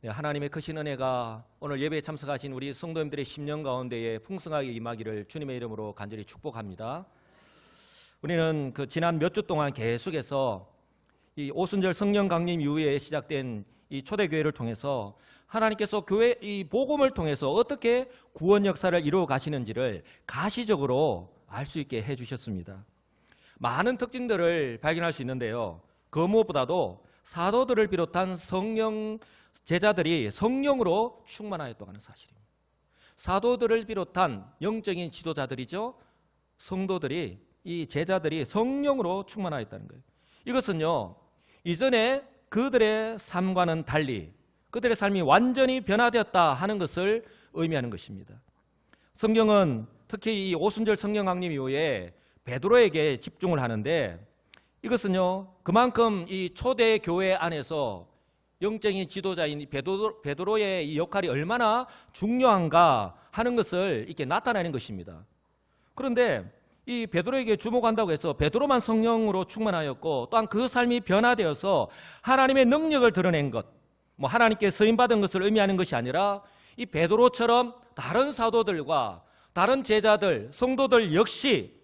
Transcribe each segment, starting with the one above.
네, 하나님의 크신 은혜가 오늘 예배에 참석하신 우리 성도님들의 심령 가운데에 풍성하게 임하기를 주님의 이름으로 간절히 축복합니다. 우리는 지난 몇 주 동안 계속해서 이 오순절 성령 강림 이후에 시작된 이 초대교회를 통해서 하나님께서 교회 이 복음을 통해서 어떻게 구원 역사를 이루어 가시는지를 가시적으로 알 수 있게 해주셨습니다. 많은 특징들을 발견할 수 있는데요. 그 무엇보다도 사도들을 비롯한 성령 제자들이 성령으로 충만하였다고 하는 사실입니다. 사도들을 비롯한 영적인 지도자들이죠. 성도들이 이 제자들이 성령으로 충만하였다는 거예요. 이것은요, 이전에 그들의 삶과는 달리 그들의 삶이 완전히 변화되었다 하는 것을 의미하는 것입니다. 성경은 특히 이 오순절 성령 강림 이후에 베드로에게 집중을 하는데, 이것은요 그만큼 이 초대 교회 안에서 영적인 지도자인 베드로의 이 역할이 얼마나 중요한가 하는 것을 이렇게 나타내는 것입니다. 그런데 이 베드로에게 주목한다고 해서 베드로만 성령으로 충만하였고 또한 그 삶이 변화되어서 하나님의 능력을 드러낸 것, 하나님께 쓰임받은 것을 의미하는 것이 아니라 이 베드로처럼 다른 사도들과 다른 제자들, 성도들 역시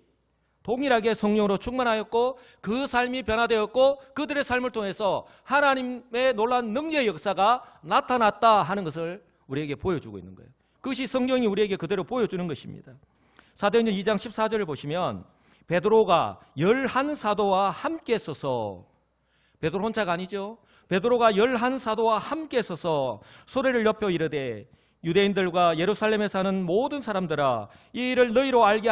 동일하게 성령으로 충만하였고 그 삶이 변화되었고 그들의 삶을 통해서 하나님의 놀라운 능력의 역사가 나타났다 하는 것을 우리에게 보여주고 있는 거예요. 그것이 성경이 우리에게 그대로 보여주는 것입니다. 사도행전 2장 14절을 보시면 베드로가 11사도와 함께 서서, 베드로 혼자가 아니죠. 베드로가 11사도와 함께 서서 소리를 높여 이르되 유대인들과 예루살렘에 사는 모든 사람들아, 이 일을 너희로 알게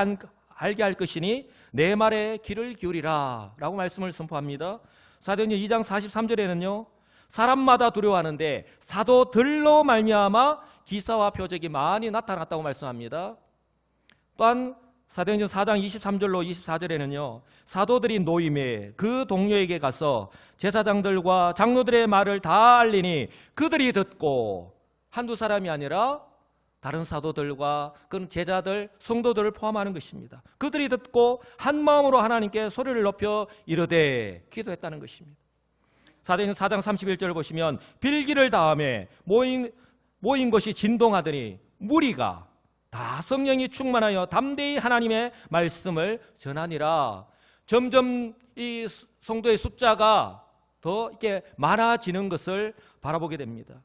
할 것이니 내 말에 귀를 기울이라 라고 말씀을 선포합니다. 사도행전 2장 43절에는요 사람마다 두려워하는데 사도들로 말미암아 기사와 표적이 많이 나타났다고 말씀합니다. 또한 사도행전 4장 23절로 24절에는요 사도들이 노임에 그 동료에게 가서 제사장들과 장로들의 말을 다 알리니 그들이 듣고, 한두 사람이 아니라 다른 사도들과 그런 제자들, 성도들을 포함하는 것입니다. 그들이 듣고 한 마음으로 하나님께 소리를 높여 이르되 기도했다는 것입니다. 사도행전 4장 31절을 보시면 빌기를 다음에 모인 것이 진동하더니 무리가 다 성령이 충만하여 담대히 하나님의 말씀을 전하니라. 점점 이 성도의 숫자가 더 이렇게 많아지는 것을 바라보게 됩니다.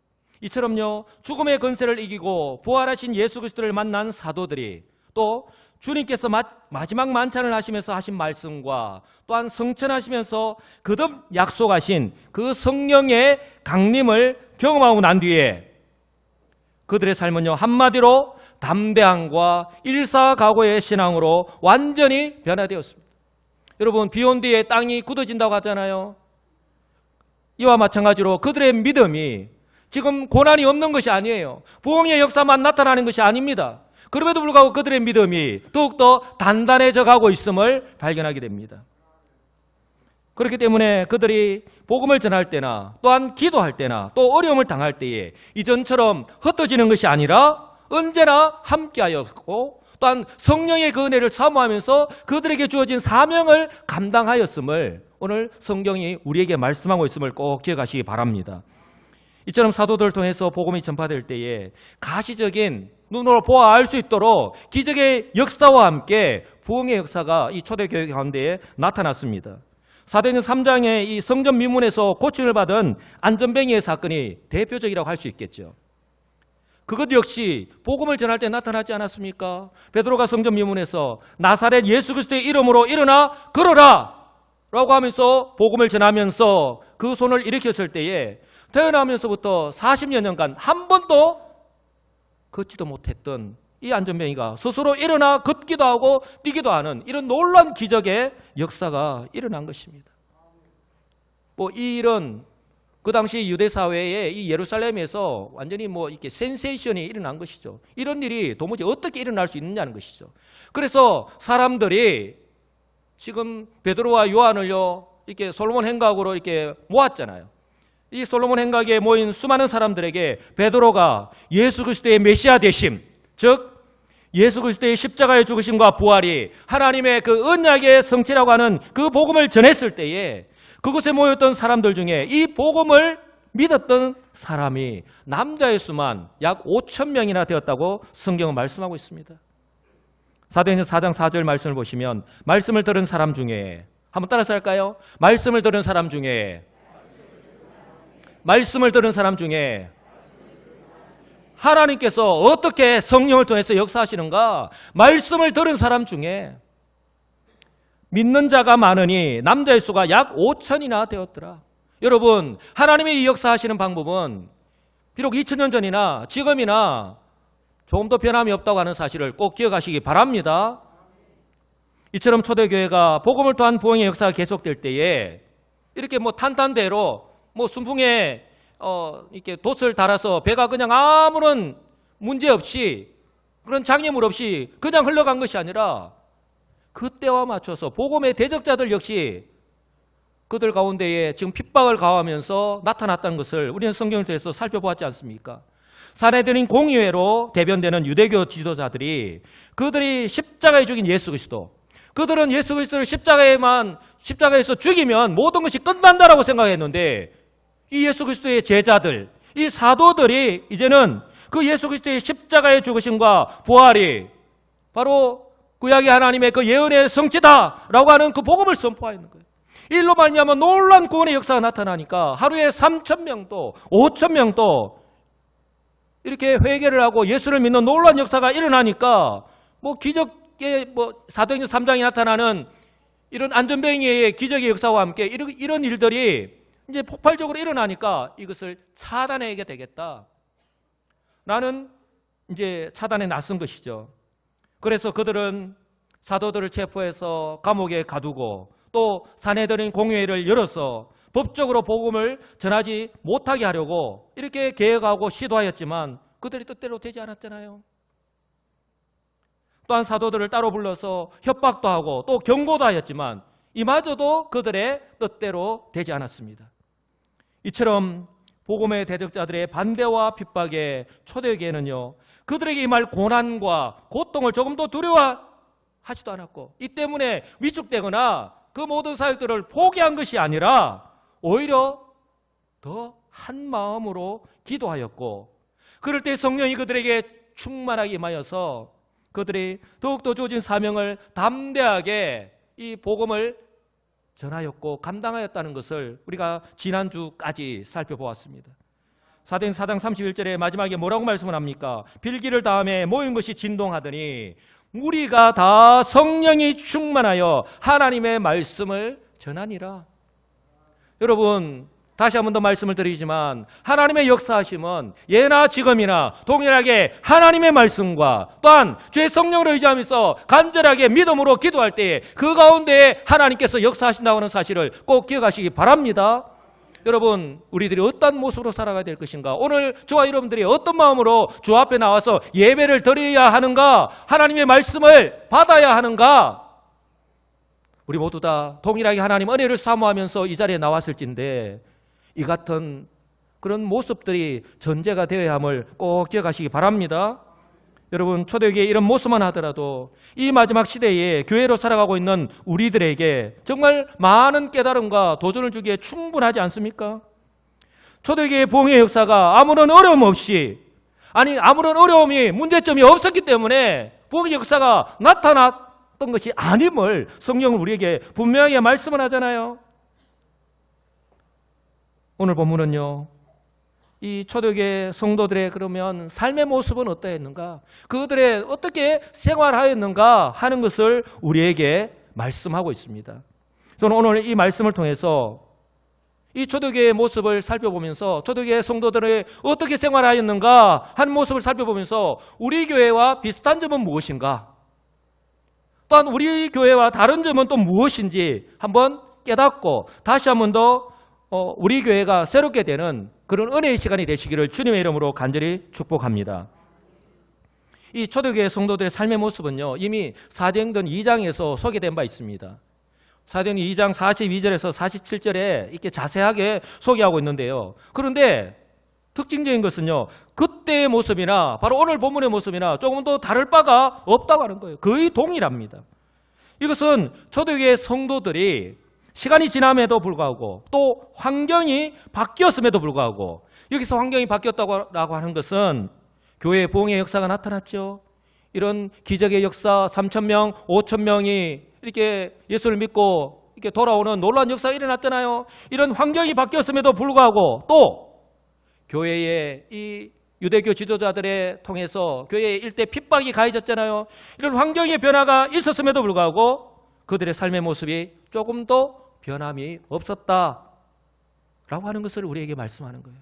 이처럼요 죽음의 권세를 이기고 부활하신 예수 그리스도를 만난 사도들이 또 주님께서 마지막 만찬을 하시면서 하신 말씀과 또한 성천하시면서 거듭 약속하신 그 성령의 강림을 경험하고 난 뒤에 그들의 삶은요 한마디로 담대함과 일사각오의 신앙으로 완전히 변화되었습니다. 여러분, 비온 뒤에 땅이 굳어진다고 하잖아요. 이와 마찬가지로 그들의 믿음이 지금 고난이 없는 것이 아니에요. 부흥의 역사만 나타나는 것이 아닙니다. 그럼에도 불구하고 그들의 믿음이 더욱더 단단해져 가고 있음을 발견하게 됩니다. 그렇기 때문에 그들이 복음을 전할 때나 또한 기도할 때나 또 어려움을 당할 때에 이전처럼 흩어지는 것이 아니라 언제나 함께하였고 또한 성령의 그 은혜를 사모하면서 그들에게 주어진 사명을 감당하였음을 오늘 성경이 우리에게 말씀하고 있음을 꼭 기억하시기 바랍니다. 이처럼 사도들을 통해서 복음이 전파될 때에 가시적인 눈으로 보아 알 수 있도록 기적의 역사와 함께 부흥의 역사가 이 초대교회 가운데에 나타났습니다. 사도행전 3장의 이 성전 미문에서 고침을 받은 안전뱅이의 사건이 대표적이라고 할 수 있겠죠. 그것 역시 복음을 전할 때 나타나지 않았습니까? 베드로가 성전 미문에서 나사렛 예수 그리스도의 이름으로 일어나 걸어라 라고 하면서 복음을 전하면서 그 손을 일으켰을 때에 태어나면서부터 40여 년간 한 번도 걷지도 못했던 이 안전뱅이가 스스로 일어나 걷기도 하고 뛰기도 하는 이런 놀라운 기적의 역사가 일어난 것입니다. 이 일은 그 당시 유대 사회에 이 예루살렘에서 완전히 이렇게 센세이션이 일어난 것이죠. 이런 일이 도무지 어떻게 일어날 수 있느냐는 것이죠. 그래서 사람들이 지금 베드로와 요한을요 이렇게 솔로몬 행각으로 이렇게 모았잖아요. 이 솔로몬 행각에 모인 수많은 사람들에게 베드로가 예수 그리스도의 메시아 되심, 즉 예수 그리스도의 십자가의 죽으심과 부활이 하나님의 그 언약의 성취라고 하는 그 복음을 전했을 때에 그곳에 모였던 사람들 중에 이 복음을 믿었던 사람이 남자의 수만 약 5천 명이나 되었다고 성경은 말씀하고 있습니다. 사도행전 4장 4절 말씀을 보시면 말씀을 들은 사람 중에, 한번 따라서 할까요? 말씀을 들은 사람 중에, 말씀을 들은 사람 중에 하나님께서 어떻게 성령을 통해서 역사하시는가? 말씀을 들은 사람 중에 믿는 자가 많으니 남자의 수가 약 5천이나 되었더라. 여러분, 하나님의 이 역사하시는 방법은 비록 2000년 전이나 지금이나 조금 더 변함이 없다고 하는 사실을 꼭 기억하시기 바랍니다. 이처럼 초대교회가 복음을 통한 부흥의 역사가 계속될 때에 이렇게 탄탄대로 순풍에 이렇게 돛을 달아서 배가 그냥 아무런 문제 없이, 그런 장애물 없이 그냥 흘러간 것이 아니라 그때와 맞춰서 복음의 대적자들 역시 그들 가운데에 지금 핍박을 가하면서 나타났다는 것을 우리는 성경을 통해서 살펴보았지 않습니까? 사내들인 공의회로 대변되는 유대교 지도자들이, 그들이 십자가에 죽인 예수 그리스도, 그들은 예수 그리스도를 십자가에서 죽이면 모든 것이 끝난다라고 생각했는데, 이 예수 그리스도의 제자들, 이 사도들이 이제는 그 예수 그리스도의 십자가의 죽으심과 부활이 바로 구약의 하나님의 그 예언의 성취다라고 하는 그 복음을 선포하는 거예요. 일로 말미암아 놀라운 구원의 역사가 나타나니까 하루에 3,000명도 5,000명도 이렇게 회개를 하고 예수를 믿는 놀라운 역사가 일어나니까 기적의 사도행전 3장에 나타나는 이런 안전뱅이의 기적의 역사와 함께 이런 일들이 이제 폭발적으로 일어나니까 이것을 차단해야 되겠다. 나는 이제 차단에 나선 것이죠. 그래서 그들은 사도들을 체포해서 감옥에 가두고 또 사내들인 공회를 열어서 법적으로 복음을 전하지 못하게 하려고 이렇게 계획하고 시도하였지만 그들이 뜻대로 되지 않았잖아요. 또한 사도들을 따로 불러서 협박도 하고 또 경고도 하였지만 이마저도 그들의 뜻대로 되지 않았습니다. 이처럼 복음의 대적자들의 반대와 핍박에 초대교회는요, 그들에게 임할 고난과 고통을 조금도 두려워하지도 않았고, 이 때문에 위축되거나 그 모든 사역들을 포기한 것이 아니라 오히려 더 한 마음으로 기도하였고, 그럴 때 성령이 그들에게 충만하게 임하여서 그들이 더욱더 주어진 사명을 담대하게 이 복음을 전하였고 감당하였다는 것을 우리가 지난주까지 살펴보았습니다. 사도행전 4장 31절에 마지막에 뭐라고 말씀을 합니까? 빌기를 다음에 모인 것이 진동하더니 우리가 다 성령이 충만하여 하나님의 말씀을 전하니라. 여러분, 다시 한 번 더 말씀을 드리지만 하나님의 역사하심은 예나 지금이나 동일하게 하나님의 말씀과 또한 주의 성령을 의지하면서 간절하게 믿음으로 기도할 때에 그 가운데에 하나님께서 역사하신다고 하는 사실을 꼭 기억하시기 바랍니다. 여러분, 우리들이 어떤 모습으로 살아가야 될 것인가? 오늘 저와 여러분들이 어떤 마음으로 주 앞에 나와서 예배를 드려야 하는가? 하나님의 말씀을 받아야 하는가? 우리 모두 다 동일하게 하나님 은혜를 사모하면서 이 자리에 나왔을진데 이 같은 그런 모습들이 전제가 되어야 함을 꼭 기억하시기 바랍니다. 여러분, 초대교회의 이런 모습만 하더라도 이 마지막 시대에 교회로 살아가고 있는 우리들에게 정말 많은 깨달음과 도전을 주기에 충분하지 않습니까? 초대교회의 부흥의 역사가 아무런 어려움 없이, 아무런 어려움이 문제점이 없었기 때문에 부흥의 역사가 나타났던 것이 아님을 성경은 우리에게 분명하게 말씀을 하잖아요. 오늘 본문은요, 이 초대교회 성도들의 그러면 삶의 모습은 어떠했는가, 그들의 어떻게 생활하였는가 하는 것을 우리에게 말씀하고 있습니다. 저는 오늘 이 말씀을 통해서 이 초대교회의 모습을 살펴보면서 초대교회 성도들의 어떻게 생활하였는가 하는 모습을 살펴보면서 우리 교회와 비슷한 점은 무엇인가, 또한 우리 교회와 다른 점은 또 무엇인지 한번 깨닫고 다시 한번 더 우리 교회가 새롭게 되는 그런 은혜의 시간이 되시기를 주님의 이름으로 간절히 축복합니다. 이 초대교회 성도들의 삶의 모습은요, 이미 사도행전 2장에서 소개된 바 있습니다. 사도행전 2장 42절에서 47절에 이렇게 자세하게 소개하고 있는데요. 그런데 특징적인 것은요, 그때의 모습이나 바로 오늘 본문의 모습이나 조금 더 다를 바가 없다고 하는 거예요. 거의 동일합니다. 이것은 초대교회 성도들이 시간이 지남에도 불구하고 또 환경이 바뀌었음에도 불구하고 여기서 환경이 바뀌었다고 하는 것은 교회의 부흥의 역사가 나타났죠. 이런 기적의 역사 3,000명, 5,000명이 이렇게 예수를 믿고 이렇게 돌아오는 놀라운 역사가 일어났잖아요. 이런 환경이 바뀌었음에도 불구하고 또 교회의 이 유대교 지도자들에 통해서 교회의 일대 핍박이 가해졌잖아요. 이런 환경의 변화가 있었음에도 불구하고 그들의 삶의 모습이 조금도 변함이 없었다라고 하는 것을 우리에게 말씀하는 거예요.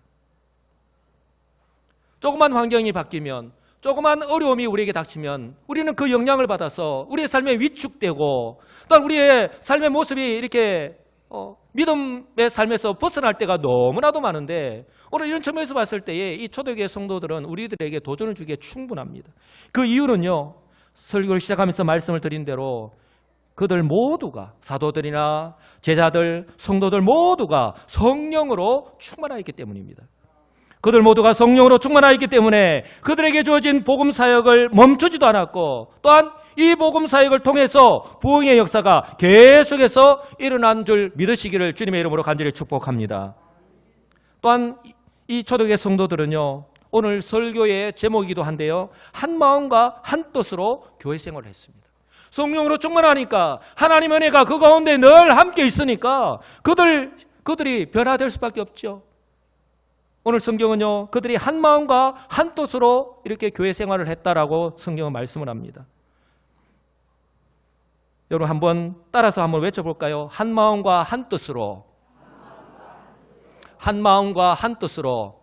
조그만 환경이 바뀌면, 조그만 어려움이 우리에게 닥치면 우리는 그 영향을 받아서 우리의 삶에 위축되고 또한 우리의 삶의 모습이 이렇게 믿음의 삶에서 벗어날 때가 너무나도 많은데 오늘 이런 측면에서 봤을 때에 이 초대교회 성도들은 우리들에게 도전을 주기에 충분합니다. 그 이유는요, 설교를 시작하면서 말씀을 드린 대로 그들 모두가 사도들이나 제자들, 성도들 모두가 성령으로 충만하여 있기 때문입니다. 그들 모두가 성령으로 충만하여 있기 때문에 그들에게 주어진 복음 사역을 멈추지도 않았고 또한 이 복음 사역을 통해서 부흥의 역사가 계속해서 일어난 줄 믿으시기를 주님의 이름으로 간절히 축복합니다. 또한 이 초대교회 성도들은요, 오늘 설교의 제목이기도 한데요, 한 마음과 한 뜻으로 교회 생활을 했습니다. 성령으로 충만하니까 하나님 은혜가 그 가운데 늘 함께 있으니까 그들이 변화될 수밖에 없죠. 오늘 성경은요, 그들이 한 마음과 한 뜻으로 이렇게 교회 생활을 했다라고 성경은 말씀을 합니다. 여러분 한번 따라서 한번 외쳐볼까요? 한 마음과 한 뜻으로. 한 마음과 한 뜻으로.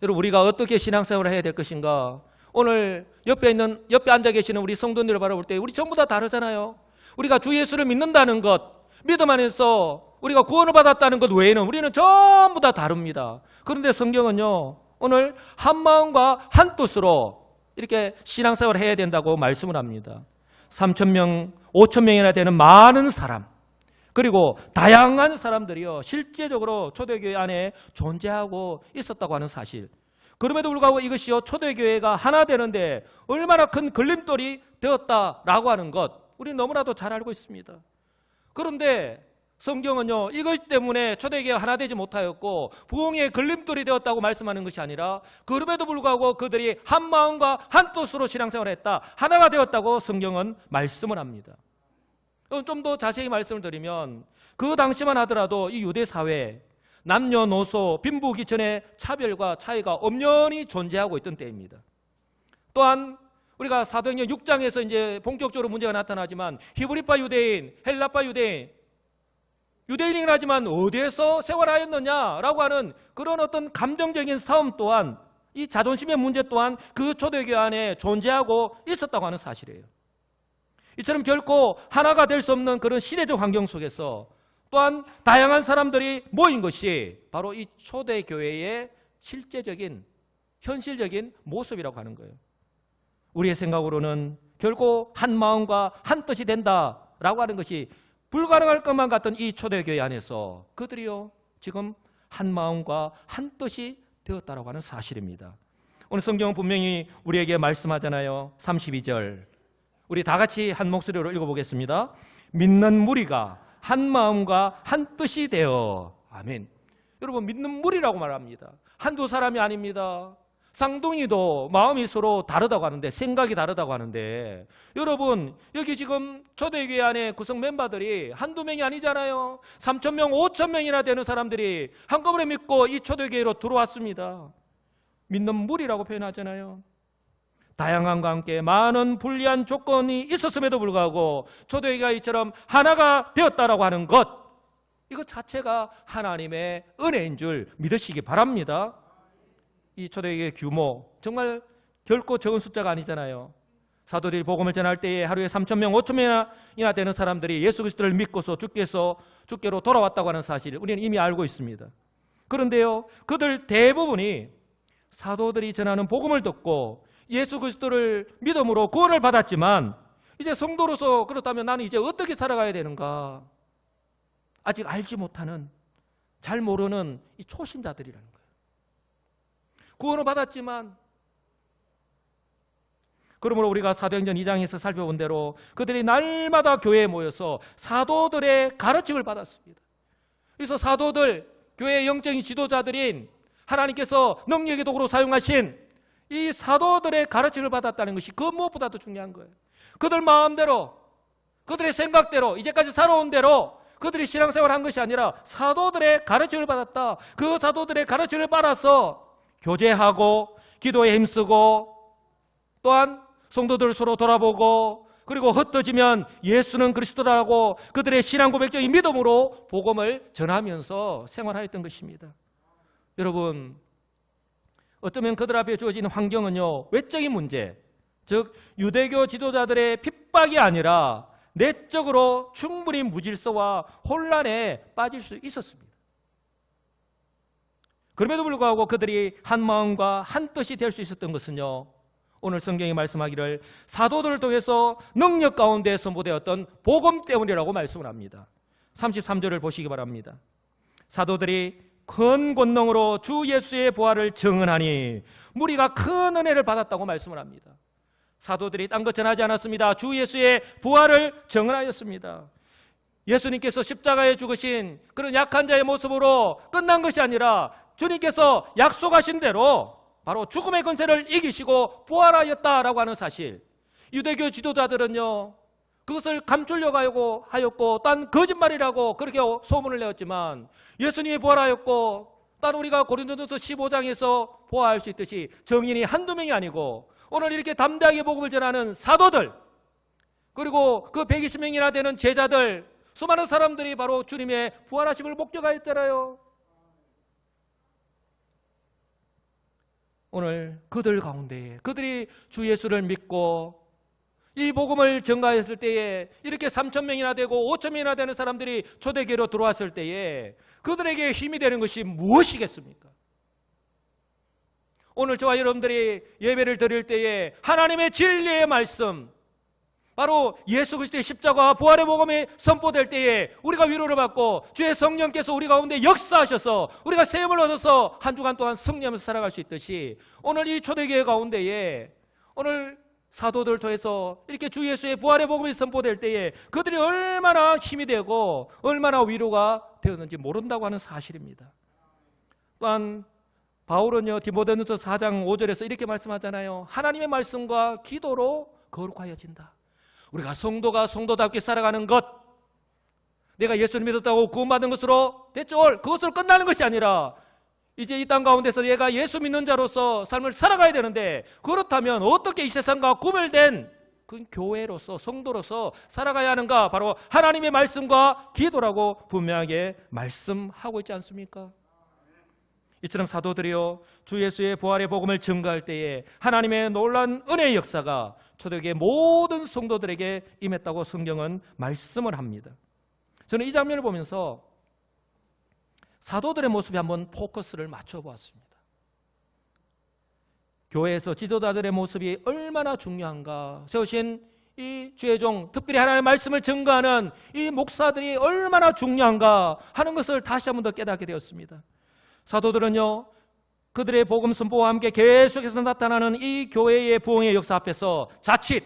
여러분 우리가 어떻게 신앙생활을 해야 될 것인가? 오늘 옆에 앉아 계시는 우리 성도님을 바라볼 때 우리 전부 다 다르잖아요. 우리가 주 예수를 믿는다는 것, 믿음 안에서 우리가 구원을 받았다는 것 외에는 우리는 전부 다 다릅니다. 그런데 성경은요, 오늘 한 마음과 한 뜻으로 이렇게 신앙생활을 해야 된다고 말씀을 합니다. 3,000명, 5,000명이나 되는 많은 사람, 그리고 다양한 사람들이요, 실제적으로 초대교회 안에 존재하고 있었다고 하는 사실. 그럼에도 불구하고 이것이요, 초대교회가 하나 되는데 얼마나 큰 걸림돌이 되었다라고 하는 것, 우리는 너무나도 잘 알고 있습니다. 그런데 성경은요, 이것 때문에 초대교회가 하나 되지 못하였고 부흥의 걸림돌이 되었다고 말씀하는 것이 아니라 그럼에도 불구하고 그들이 한 마음과 한 뜻으로 신앙생활을 했다, 하나가 되었다고 성경은 말씀을 합니다. 좀 더 자세히 말씀을 드리면 그 당시만 하더라도 이 유대 사회 남녀노소 빈부귀천의 차별과 차이가 엄연히 존재하고 있던 때입니다. 또한 우리가 사도행전 6장에서 이제 본격적으로 문제가 나타나지만 히브리파 유대인, 헬라파 유대인, 유대인이긴 하지만 어디에서 생활하였느냐라고 하는 그런 어떤 감정적인 싸움 또한, 이 자존심의 문제 또한 그 초대교회 안에 존재하고 있었다고 하는 사실이에요. 이처럼 결코 하나가 될 수 없는 그런 시대적 환경 속에서 또한 다양한 사람들이 모인 것이 바로 이 초대교회의 실제적인 현실적인 모습이라고 하는 거예요. 우리의 생각으로는 결코 한 마음과 한 뜻이 된다라고 하는 것이 불가능할 것만 같던 이 초대교회 안에서 그들이요, 지금 한 마음과 한 뜻이 되었다라고 하는 사실입니다. 오늘 성경은 분명히 우리에게 말씀하잖아요. 32절 우리 다 같이 한 목소리로 읽어보겠습니다. 믿는 무리가 한 마음과 한 뜻이 되어. 아멘. 여러분, 믿는 무리라고 말합니다. 한두 사람이 아닙니다. 쌍둥이도 마음이 서로 다르다고 하는데, 생각이 다르다고 하는데, 여러분 여기 지금 초대교회 안에 구성 멤버들이 한두 명이 아니잖아요. 3,000명, 5,000명이나 되는 사람들이 한꺼번에 믿고 이 초대교회로 들어왔습니다. 믿는 무리라고 표현하잖아요. 다양함과 함께 많은 불리한 조건이 있었음에도 불구하고 초대교회가 이처럼 하나가 되었다라고 하는 것, 이것 자체가 하나님의 은혜인 줄 믿으시기 바랍니다. 이 초대교회의 규모 정말 결코 적은 숫자가 아니잖아요. 사도들이 복음을 전할 때에 하루에 3,000명, 5,000명이나 되는 사람들이 예수 그리스도를 믿고서 주께로 돌아왔다고 하는 사실을 우리는 이미 알고 있습니다. 그런데요, 그들 대부분이 사도들이 전하는 복음을 듣고 예수 그리스도를 믿음으로 구원을 받았지만 이제 성도로서 그렇다면 나는 이제 어떻게 살아가야 되는가, 아직 알지 못하는, 잘 모르는 이 초신자들이라는 거예요. 구원을 받았지만 그러므로 우리가 사도행전 2장에서 살펴본 대로 그들이 날마다 교회에 모여서 사도들의 가르침을 받았습니다. 그래서 사도들, 교회의 영적인 지도자들인 하나님께서 능력의 도구로 사용하신 이 사도들의 가르침을 받았다는 것이 그 무엇보다도 중요한 거예요. 그들 마음대로, 그들의 생각대로, 이제까지 살아온 대로 그들이 신앙생활을 한 것이 아니라 사도들의 가르침을 받았다. 그 사도들의 가르침을 받아서 교제하고 기도에 힘쓰고 또한 성도들 서로 돌아보고 그리고 흩어지면 예수는 그리스도라고 그들의 신앙 고백적인 믿음으로 복음을 전하면서 생활하였던 것입니다. 여러분, 어쩌면 그들 앞에 주어진 환경은요, 외적인 문제, 즉 유대교 지도자들의 핍박이 아니라 내적으로 충분히 무질서와 혼란에 빠질 수 있었습니다. 그럼에도 불구하고 그들이 한 마음과 한 뜻이 될 수 있었던 것은요, 오늘 성경이 말씀하기를 사도들을 통해서 능력 가운데 선포되었던 복음 때문이라고 말씀을 합니다. 33절을 보시기 바랍니다. 사도들이 큰 권능으로 주 예수의 부활을 증언하니 무리가 큰 은혜를 받았다고 말씀을 합니다. 사도들이 딴 것 전하지 않았습니다. 주 예수의 부활을 증언하였습니다. 예수님께서 십자가에 죽으신 그런 약한 자의 모습으로 끝난 것이 아니라 주님께서 약속하신 대로 바로 죽음의 권세를 이기시고 부활하였다라고 하는 사실, 유대교 지도자들은요 그것을 감추려고 하였고 딴 거짓말이라고 그렇게 소문을 내었지만 예수님이 부활하였고 딴 우리가 고린도전서 15장에서 보아할 수 있듯이 정인이 한두 명이 아니고 오늘 이렇게 담대하게 복음을 전하는 사도들, 그리고 그 120명이나 되는 제자들, 수많은 사람들이 바로 주님의 부활하심을 목격하였잖아요. 오늘 그들 가운데에 그들이 주 예수를 믿고 이 복음을 전가했을 때에 이렇게 3,000명이나 되고 5,000명이나 되는 사람들이 초대교회로 들어왔을 때에 그들에게 힘이 되는 것이 무엇이겠습니까? 오늘 저와 여러분들이 예배를 드릴 때에 하나님의 진리의 말씀, 바로 예수 그리스도의 십자가와 부활의 복음이 선포될 때에 우리가 위로를 받고 주의 성령께서 우리 가운데 역사하셔서 우리가 세움을 얻어서 한 주간 동안 승리하면서 살아갈 수 있듯이 오늘 이 초대교회 가운데에 오늘 사도들 통해서 이렇게 주 예수의 부활의 복음이 선포될 때에 그들이 얼마나 힘이 되고 얼마나 위로가 되었는지 모른다고 하는 사실입니다. 또한 바울은요 디모데전서 4장 5절에서 이렇게 말씀하잖아요. 하나님의 말씀과 기도로 거룩하여진다. 우리가 성도가 성도답게 살아가는 것, 내가 예수를 믿었다고 구원받은 것으로 됐죠. 그것으로 끝나는 것이 아니라 이제 이 땅 가운데서 얘가 예수 믿는 자로서 삶을 살아가야 되는데, 그렇다면 어떻게 이 세상과 구별된 그 교회로서 성도로서 살아가야 하는가? 바로 하나님의 말씀과 기도라고 분명하게 말씀하고 있지 않습니까? 이처럼 사도들이요 주 예수의 부활의 복음을 증거할 때에 하나님의 놀라운 은혜의 역사가 초대교회 모든 성도들에게 임했다고 성경은 말씀을 합니다. 저는 이 장면을 보면서 사도들의 모습에 한번 포커스를 맞춰보았습니다. 교회에서 지도자들의 모습이 얼마나 중요한가, 세우신 이 주의 종, 특별히 하나님의 말씀을 증거하는 이 목사들이 얼마나 중요한가 하는 것을 다시 한번 더 깨닫게 되었습니다. 사도들은요 그들의 복음 선포와 함께 계속해서 나타나는 이 교회의 부흥의 역사 앞에서 자칫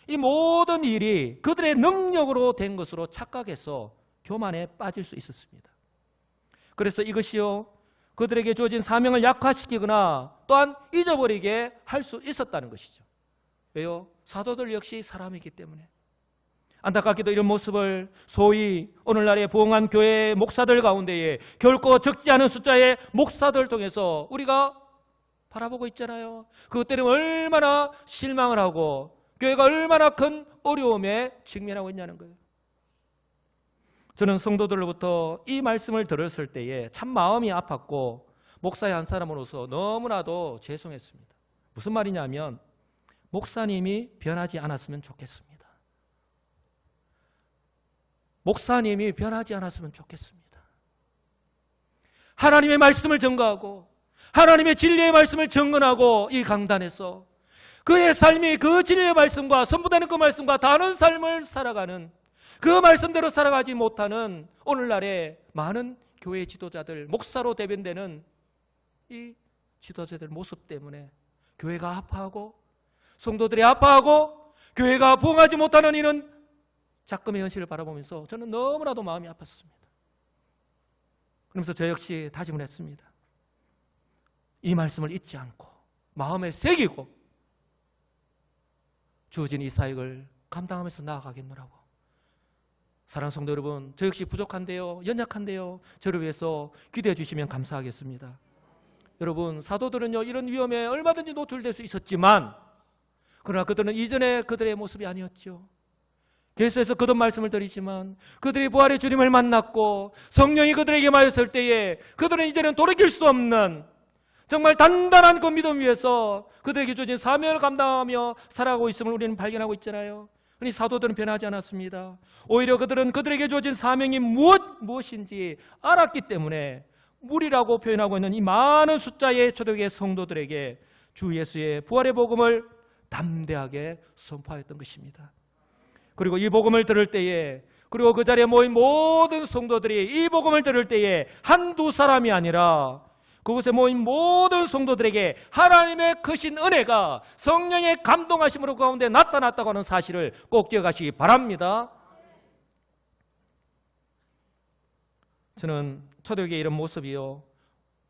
이 모든 일이 그들의 능력으로 된 것으로 착각해서 교만에 빠질 수 있었습니다. 그래서 이것이요 그들에게 주어진 사명을 약화시키거나 또한 잊어버리게 할 수 있었다는 것이죠. 왜요? 사도들 역시 사람이기 때문에. 안타깝게도 이런 모습을 소위 오늘날의 부흥한 교회 목사들 가운데에 결코 적지 않은 숫자의 목사들 통해서 우리가 바라보고 있잖아요. 그것 때문에 얼마나 실망을 하고 교회가 얼마나 큰 어려움에 직면하고 있냐는 거예요. 저는 성도들로부터 이 말씀을 들었을 때에 참 마음이 아팠고 목사의 한 사람으로서 너무나도 죄송했습니다. 무슨 말이냐면 목사님이 변하지 않았으면 좋겠습니다. 목사님이 변하지 않았으면 좋겠습니다. 하나님의 말씀을 증거하고 하나님의 진리의 말씀을 증언하고 이 강단에서 그의 삶이 그 진리의 말씀과 선포되는 그 말씀과 다른 삶을 살아가는, 그 말씀대로 살아가지 못하는 오늘날의 많은 교회 지도자들, 목사로 대변되는 이 지도자들 모습 때문에 교회가 아파하고 성도들이 아파하고 교회가 부흥하지 못하는 이런 작금의 현실을 바라보면서 저는 너무나도 마음이 아팠습니다. 그러면서 저 역시 다짐을 했습니다. 이 말씀을 잊지 않고 마음에 새기고 주어진 이 사역을 감당하면서 나아가겠노라고. 사랑하는 성도 여러분, 저 역시 부족한데요, 연약한데요, 저를 위해서 기도해 주시면 감사하겠습니다. 여러분, 사도들은요 이런 위험에 얼마든지 노출될 수 있었지만 그러나 그들은 이전에 그들의 모습이 아니었죠. 계속해서 거듭 말씀을 드리지만 그들이 부활의 주님을 만났고 성령이 그들에게 임하였을 때에 그들은 이제는 돌이킬 수 없는 정말 단단한 그 믿음 위에서 그들에게 주어진 사명을 감당하며 살아가고 있음을 우리는 발견하고 있잖아요. 그러니 사도들은 변하지 않았습니다. 오히려 그들은 그들에게 주어진 사명이 무엇인지 알았기 때문에 무리라고 표현하고 있는 이 많은 숫자의 초대교회 성도들에게 주 예수의 부활의 복음을 담대하게 선포하였던 것입니다. 그리고 이 복음을 들을 때에, 그리고 그 자리에 모인 모든 성도들이 이 복음을 들을 때에 한두 사람이 아니라 그곳에 모인 모든 성도들에게 하나님의 크신 은혜가 성령의 감동하심으로 그 가운데 나타났다고 하는 사실을 꼭 기억하시기 바랍니다. 저는 초대교회의 이런 모습이요,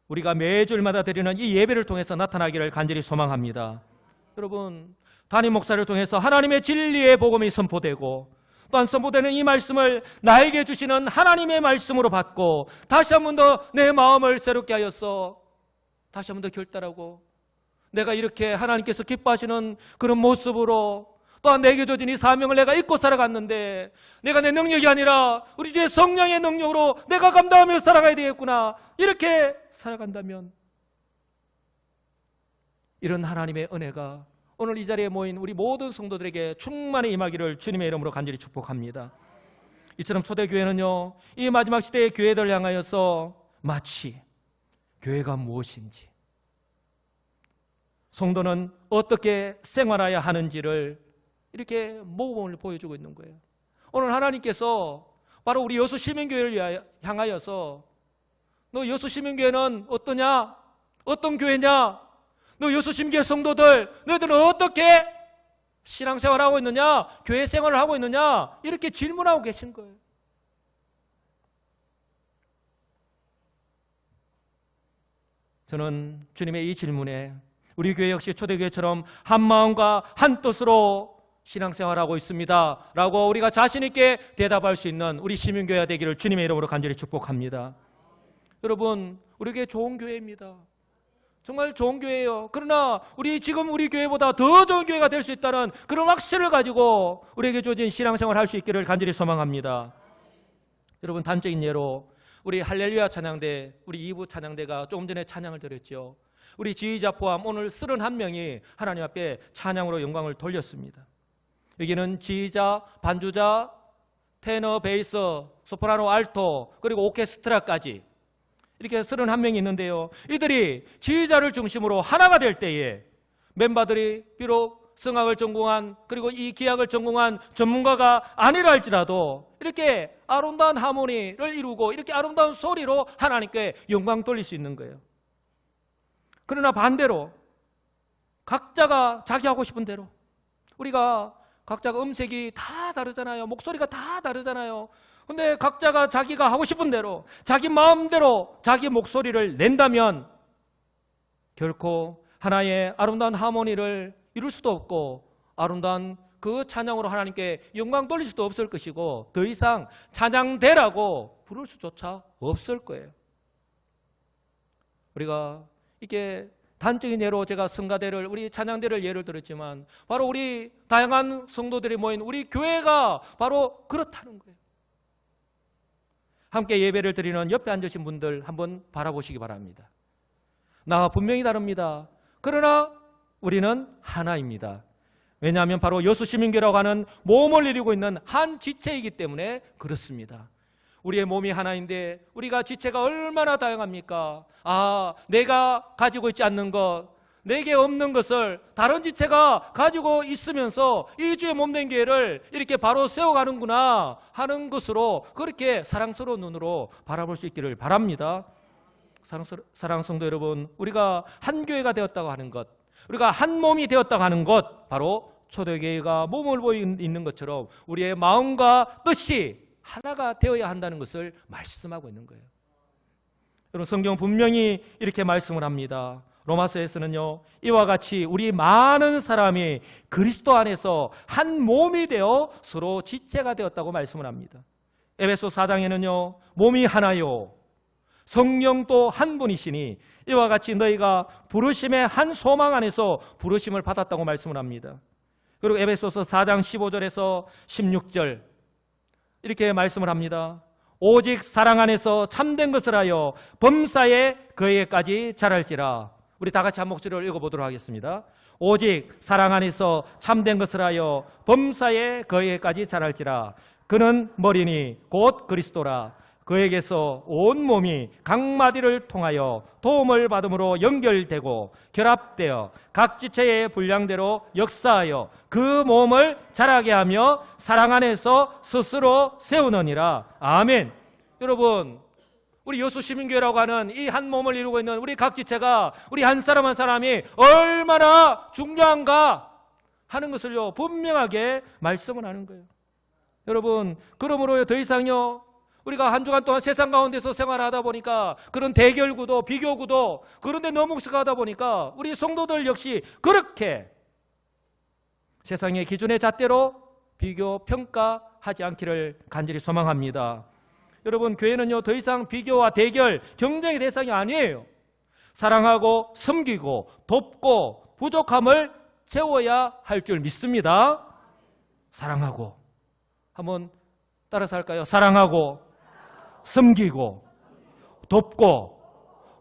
우리가 매주일마다 드리는 이 예배를 통해서 나타나기를 간절히 소망합니다. 여러분, 담임 목사를 통해서 하나님의 진리의 복음이 선포되고 또한 선포되는 이 말씀을 나에게 주시는 하나님의 말씀으로 받고 다시 한 번 더 내 마음을 새롭게 하여서 다시 한 번 더 결단하고 내가 이렇게 하나님께서 기뻐하시는 그런 모습으로 또한 내게 주어진 이 사명을 내가 잊고 살아갔는데 내가 내 능력이 아니라 우리 주의 성령의 능력으로 내가 감당하며 살아가야 되겠구나, 이렇게 살아간다면 이런 하나님의 은혜가 오늘 이 자리에 모인 우리 모든 성도들에게 충만히 임하기를 주님의 이름으로 간절히 축복합니다. 이처럼 초대교회는요, 이 마지막 시대의 교회들을 향하여서 마치 교회가 무엇인지, 성도는 어떻게 생활해야 하는지를 이렇게 모범을 보여주고 있는 거예요. 오늘 하나님께서 바로 우리 여수 시민교회를 향하여서 너 여수 시민교회는 어떠냐? 어떤 교회냐? 너 여수 시민교회 성도들, 너희들은 어떻게 신앙생활을 하고 있느냐? 교회 생활을 하고 있느냐? 이렇게 질문하고 계신 거예요. 저는 주님의 이 질문에 우리 교회 역시 초대교회처럼 한 마음과 한 뜻으로 신앙생활하고 있습니다 라고 우리가 자신 있게 대답할 수 있는 우리 시민교회가 되기를 주님의 이름으로 간절히 축복합니다. 여러분, 우리 교회 좋은 교회입니다. 정말 좋은 교회예요. 그러나 지금 우리 교회보다 더 좋은 교회가 될 수 있다는 그런 확신을 가지고 우리에게 주어진 신앙생활을 할 수 있기를 간절히 소망합니다. 여러분, 단적인 예로 우리 할렐루야 찬양대, 우리 2부 찬양대가 조금 전에 찬양을 드렸죠. 우리 지휘자 포함 오늘 31명이 하나님 앞에 찬양으로 영광을 돌렸습니다. 여기는 지휘자, 반주자, 테너, 베이스, 소프라노, 알토, 그리고 오케스트라까지 이렇게 31명이 있는데요, 이들이 지휘자를 중심으로 하나가 될 때에 멤버들이 비록 성악을 전공한, 그리고 이 기악을 전공한 전문가가 아니라 할지라도 이렇게 아름다운 하모니를 이루고 이렇게 아름다운 소리로 하나님께 영광 돌릴 수 있는 거예요. 그러나 반대로 각자가 자기 하고 싶은 대로, 우리가 각자가 음색이 다 다르잖아요. 목소리가 다 다르잖아요. 근데 각자가 자기가 하고 싶은 대로 자기 마음대로 자기 목소리를 낸다면 결코 하나의 아름다운 하모니를 이룰 수도 없고 아름다운 그 찬양으로 하나님께 영광 돌릴 수도 없을 것이고 더 이상 찬양대라고 부를 수조차 없을 거예요. 우리가 이게 단적인 예로 제가 성가대를, 우리 찬양대를 예를 들었지만 바로 우리 다양한 성도들이 모인 우리 교회가 바로 그렇다는 거예요. 함께 예배를 드리는 옆에 앉으신 분들 한번 바라보시기 바랍니다. 나와 분명히 다릅니다. 그러나 우리는 하나입니다. 왜냐하면 바로 여수시민교회라고 하는 몸을 이루고 있는 한 지체이기 때문에 그렇습니다. 우리의 몸이 하나인데 우리가 지체가 얼마나 다양합니까? 내가 가지고 있지 않는 것, 내게 없는 것을 다른 지체가 가지고 있으면서 이 주의 몸된 교회를 이렇게 바로 세워가는구나 하는 것으로 그렇게 사랑스러운 눈으로 바라볼 수 있기를 바랍니다. 사랑하는 성도 여러분, 우리가 한 교회가 되었다고 하는 것, 우리가 한 몸이 되었다고 하는 것, 바로 초대교회가 몸을 보이고 있는 것처럼 우리의 마음과 뜻이 하나가 되어야 한다는 것을 말씀하고 있는 거예요. 여러분, 성경 분명히 이렇게 말씀을 합니다. 로마서에서는요, 이와 같이 우리 많은 사람이 그리스도 안에서 한 몸이 되어 서로 지체가 되었다고 말씀을 합니다. 에베소 4장에는요, 몸이 하나요 성령도 한 분이시니 이와 같이 너희가 부르심의 한 소망 안에서 부르심을 받았다고 말씀을 합니다. 그리고 에베소서 4장 15절에서 16절 이렇게 말씀을 합니다. 오직 사랑 안에서 참된 것을 하여 범사에 그에게까지 자랄지라. 우리 다 같이 한 목소리로 읽어보도록 하겠습니다. 오직 사랑 안에서 참된 것을 하여 범사에 그에게까지 자랄지라. 그는 머리니 곧 그리스도라. 그에게서 온 몸이 각 마디를 통하여 도움을 받음으로 연결되고 결합되어 각 지체의 분량대로 역사하여 그 몸을 자라게 하며 사랑 안에서 스스로 세우느니라. 아멘. 여러분, 우리 여수시민교회라고 하는 이 한 몸을 이루고 있는 우리 각 지체가 우리 한 사람 한 사람이 얼마나 중요한가 하는 것을요 분명하게 말씀을 하는 거예요. 여러분, 그러므로 더 이상요 우리가 한 주간 동안 세상 가운데서 생활하다 보니까 그런 대결구도 비교구도 그런 데 너무 익숙하다 보니까 우리 성도들 역시 그렇게 세상의 기준의 잣대로 비교 평가하지 않기를 간절히 소망합니다. 여러분, 교회는요 더 이상 비교와 대결, 경쟁의 대상이 아니에요. 사랑하고 섬기고 돕고 부족함을 채워야 할 줄 믿습니다. 사랑하고, 한번 따라서 할까요? 사랑하고 섬기고 돕고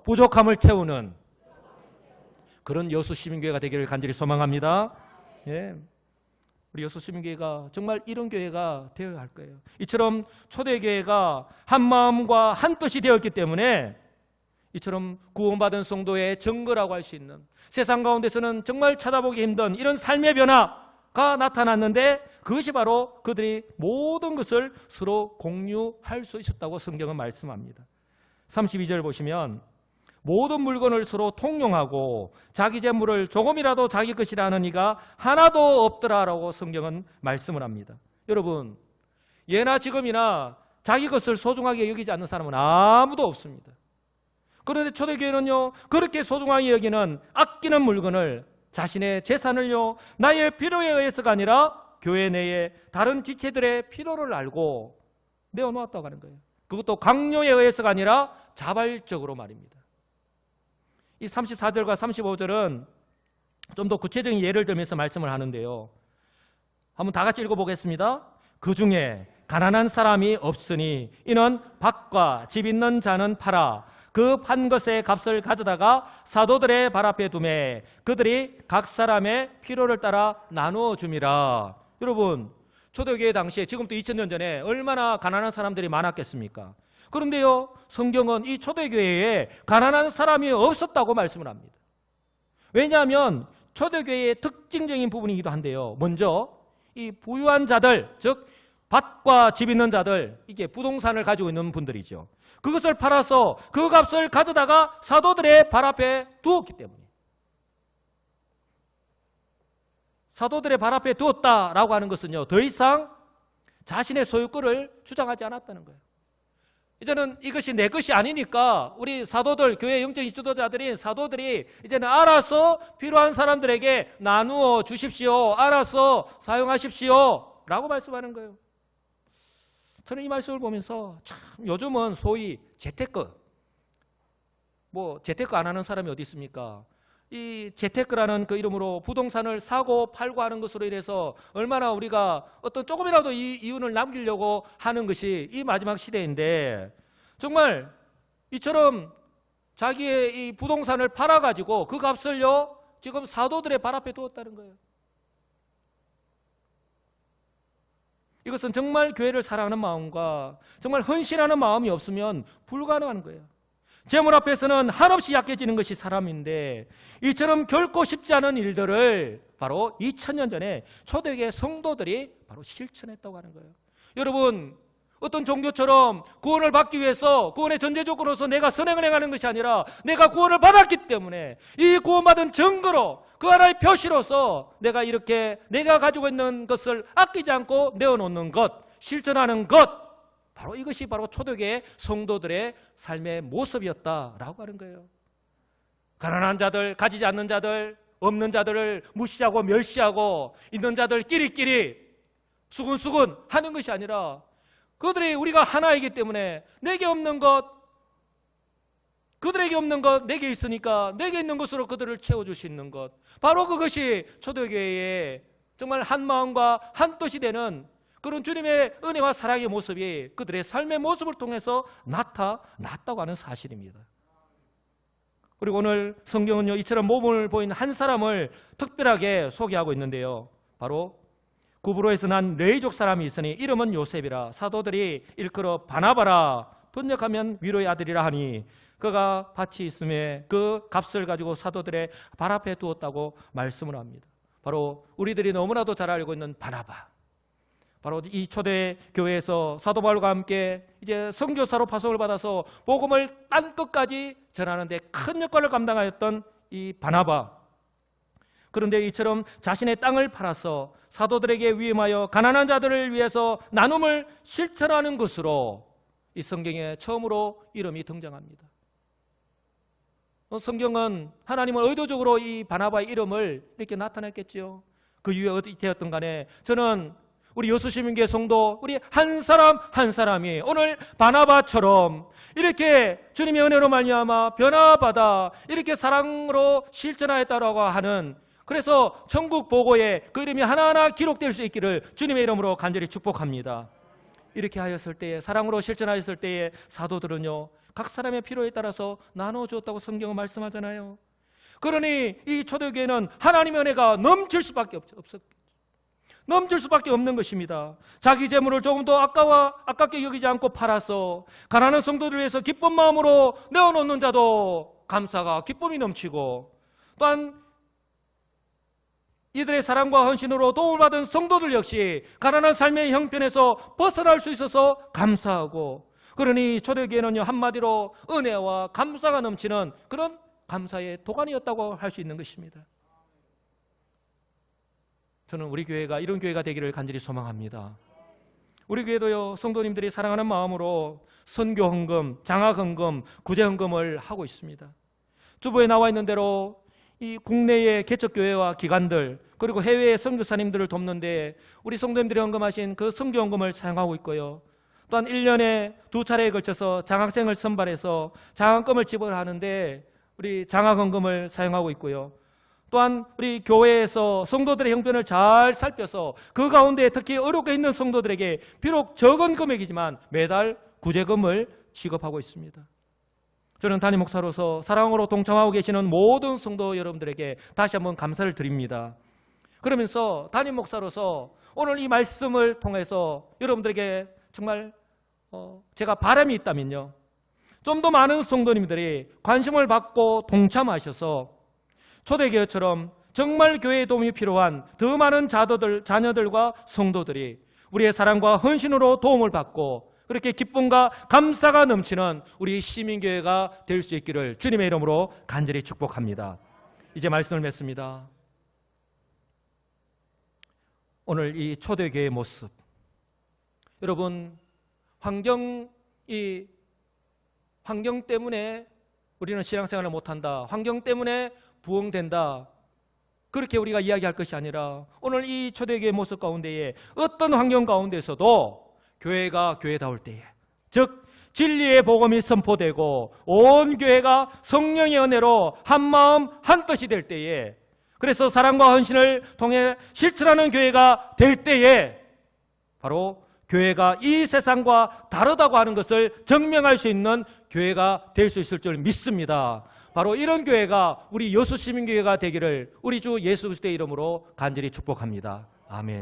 부족함을 채우는 그런 여수시민교회가 되기를 간절히 소망합니다. 예. 우리 여수시민교회가 정말 이런 교회가 되어야 할 거예요. 이처럼 초대교회가 한 마음과 한 뜻이 되었기 때문에 이처럼 구원받은 성도의 증거라고 할 수 있는, 세상 가운데서는 정말 찾아보기 힘든 이런 삶의 변화가 나타났는데 그것이 바로 그들이 모든 것을 서로 공유할 수 있었다고 성경은 말씀합니다. 32절 보시면 모든 물건을 서로 통용하고 자기 재물을 조금이라도 자기 것이라는 이가 하나도 없더라라고 성경은 말씀을 합니다. 여러분, 예나 지금이나 자기 것을 소중하게 여기지 않는 사람은 아무도 없습니다. 그런데 초대교회는요 그렇게 소중하게 여기는 아끼는 물건을, 자신의 재산을요 나의 필요에 의해서가 아니라 교회 내에 다른 지체들의 필요를 알고 내어놓았다고 하는 거예요. 그것도 강요에 의해서가 아니라 자발적으로 말입니다. 이 34절과 35절은 좀 더 구체적인 예를 들면서 말씀을 하는데요, 한번 다 같이 읽어보겠습니다. 그 중에 가난한 사람이 없으니 이는 밭과 집 있는 자는 팔아 그 판 것의 값을 가져다가 사도들의 발 앞에 두매 그들이 각 사람의 필요를 따라 나누어 줌이라. 여러분, 초대교회 당시에 지금부터 2000년 전에 얼마나 가난한 사람들이 많았겠습니까? 그런데요 성경은 이 초대교회에 가난한 사람이 없었다고 말씀을 합니다. 왜냐하면 초대교회의 특징적인 부분이기도 한데요, 먼저 이 부유한 자들, 즉 밭과 집 있는 자들, 이게 부동산을 가지고 있는 분들이죠. 그것을 팔아서 그 값을 가져다가 사도들의 발 앞에 두었기 때문에, 사도들의 발 앞에 두었다라고 하는 것은요 더 이상 자신의 소유권을 주장하지 않았다는 거예요. 이제는 이것이 내 것이 아니니까 우리 사도들, 교회 영적인 지도자들인 사도들이 이제는 알아서 필요한 사람들에게 나누어 주십시오, 알아서 사용하십시오 라고 말씀하는 거예요. 저는 이 말씀을 보면서 참 요즘은 소위 재테크, 재테크 안 하는 사람이 어디 있습니까? 이 재테크라는 그 이름으로 부동산을 사고 팔고 하는 것으로 인해서 얼마나 우리가 어떤 조금이라도 이윤을 남기려고 하는 것이 이 마지막 시대인데, 정말 이처럼 자기의 이 부동산을 팔아가지고 그 값을요 지금 사도들의 발 앞에 두었다는 거예요. 이것은 정말 교회를 사랑하는 마음과 정말 헌신하는 마음이 없으면 불가능한 거예요. 재물 앞에서는 한없이 약해지는 것이 사람인데, 이처럼 결코 쉽지 않은 일들을 바로 2000년 전에 초대교회 성도들이 바로 실천했다고 하는 거예요. 여러분, 어떤 종교처럼 구원을 받기 위해서 구원의 전제 조건으로서 내가 선행을 행하는 것이 아니라 내가 구원을 받았기 때문에 이 구원받은 증거로 그 하나의 표시로서 내가 이렇게 내가 가지고 있는 것을 아끼지 않고 내어놓는 것, 실천하는 것, 바로 이것이 바로 초대교회 성도들의 삶의 모습이었다라고 하는 거예요. 가난한 자들, 가지지 않는 자들, 없는 자들을 무시하고 멸시하고 있는 자들 끼리끼리 수군수군 하는 것이 아니라 그들이 우리가 하나이기 때문에 내게 없는 것, 그들에게 없는 것 내게 있으니까 내게 있는 것으로 그들을 채워줄 수 있는 것, 바로 그것이 초대교회의 정말 한 마음과 한 뜻이 되는 그런 주님의 은혜와 사랑의 모습이 그들의 삶의 모습을 통해서 나타났다고 하는 사실입니다. 그리고 오늘 성경은요, 이처럼 모범을 보인 한 사람을 특별하게 소개하고 있는데요, 바로 구브로에서 난 레이족 사람이 있으니 이름은 요셉이라 사도들이 일컬어 바나바라, 번역하면 위로의 아들이라 하니 그가 밭이 있음에 그 값을 가지고 사도들의 발 앞에 두었다고 말씀을 합니다. 바로 우리들이 너무나도 잘 알고 있는 바나바, 바로 이 초대 교회에서 사도 바울과 함께 이제 선교사로 파송을 받아서 복음을 땅 끝까지 전하는 데 큰 역할을 감당하였던 이 바나바. 그런데 이처럼 자신의 땅을 팔아서 사도들에게 위임하여 가난한 자들을 위해서 나눔을 실천하는 것으로 이 성경에 처음으로 이름이 등장합니다. 성경은 하나님은 의도적으로 이 바나바의 이름을 이렇게 나타냈겠지요. 그 이유에 어디 되었든 간에 저는 우리 여수시민교회 성도 우리 한 사람 한 사람이 오늘 바나바처럼 이렇게 주님의 은혜로 말미암아 변화받아 이렇게 사랑으로 실천하였다라고 하는, 그래서 천국 보고에 그 이름이 하나하나 기록될 수 있기를 주님의 이름으로 간절히 축복합니다. 이렇게 하였을 때에, 사랑으로 실천하였을 때에 사도들은요 각 사람의 필요에 따라서 나눠주었다고 성경은 말씀하잖아요. 그러니 이 초대교회는 하나님의 은혜가 넘칠 수밖에 넘칠 수밖에 없는 것입니다. 자기 재물을 조금 더 아깝게 여기지 않고 팔아서 가난한 성도들을 위해서 기쁜 마음으로 내어놓는 자도 감사가 기쁨이 넘치고, 또한 이들의 사랑과 헌신으로 도움을 받은 성도들 역시 가난한 삶의 형편에서 벗어날 수 있어서 감사하고, 그러니 초대교회는요 한마디로 은혜와 감사가 넘치는 그런 감사의 도가니였다고 할 수 있는 것입니다. 저는 우리 교회가 이런 교회가 되기를 간절히 소망합니다. 우리 교회도요 성도님들이 사랑하는 마음으로 선교 헌금, 장학 헌금, 구제 헌금을 하고 있습니다. 주보에 나와 있는 대로 이 국내의 개척교회와 기관들 그리고 해외의 선교사님들을 돕는 데 우리 성도님들이 헌금하신 그 선교 헌금을 사용하고 있고요. 또한 1년에 2차례에 걸쳐서 장학생을 선발해서 장학금을 지불하는데 우리 장학 헌금을 사용하고 있고요. 또한 우리 교회에서 성도들의 형편을 잘 살펴서 그 가운데 특히 어렵게 있는 성도들에게 비록 적은 금액이지만 매달 구제금을 지급하고 있습니다. 저는 담임 목사로서 사랑으로 동참하고 계시는 모든 성도 여러분들에게 다시 한번 감사를 드립니다. 그러면서 담임 목사로서 오늘 이 말씀을 통해서 여러분들에게 정말 제가 바람이 있다면요, 좀 더 많은 성도님들이 관심을 받고 동참하셔서 초대교회처럼 정말 교회에 도움이 필요한 더 많은 자녀들과 성도들이 우리의 사랑과 헌신으로 도움을 받고 그렇게 기쁨과 감사가 넘치는 우리 시민교회가 될 수 있기를 주님의 이름으로 간절히 축복합니다. 이제 말씀을 맺습니다. 오늘 이 초대교회의 모습, 여러분 환경 때문에 우리는 신앙생활을 못한다, 환경 때문에 부흥된다, 그렇게 우리가 이야기할 것이 아니라 오늘 이 초대교회의 모습 가운데에 어떤 환경 가운데서도 교회가 교회다울 때에, 즉 진리의 복음이 선포되고 온 교회가 성령의 은혜로 한마음 한뜻이 될 때에, 그래서 사랑과 헌신을 통해 실천하는 교회가 될 때에 바로 교회가 이 세상과 다르다고 하는 것을 증명할 수 있는 교회가 될 수 있을 줄 믿습니다. 바로 이런 교회가 우리 여수시민교회가 되기를 우리 주 예수 그리스도의 이름으로 간절히 축복합니다. 아멘.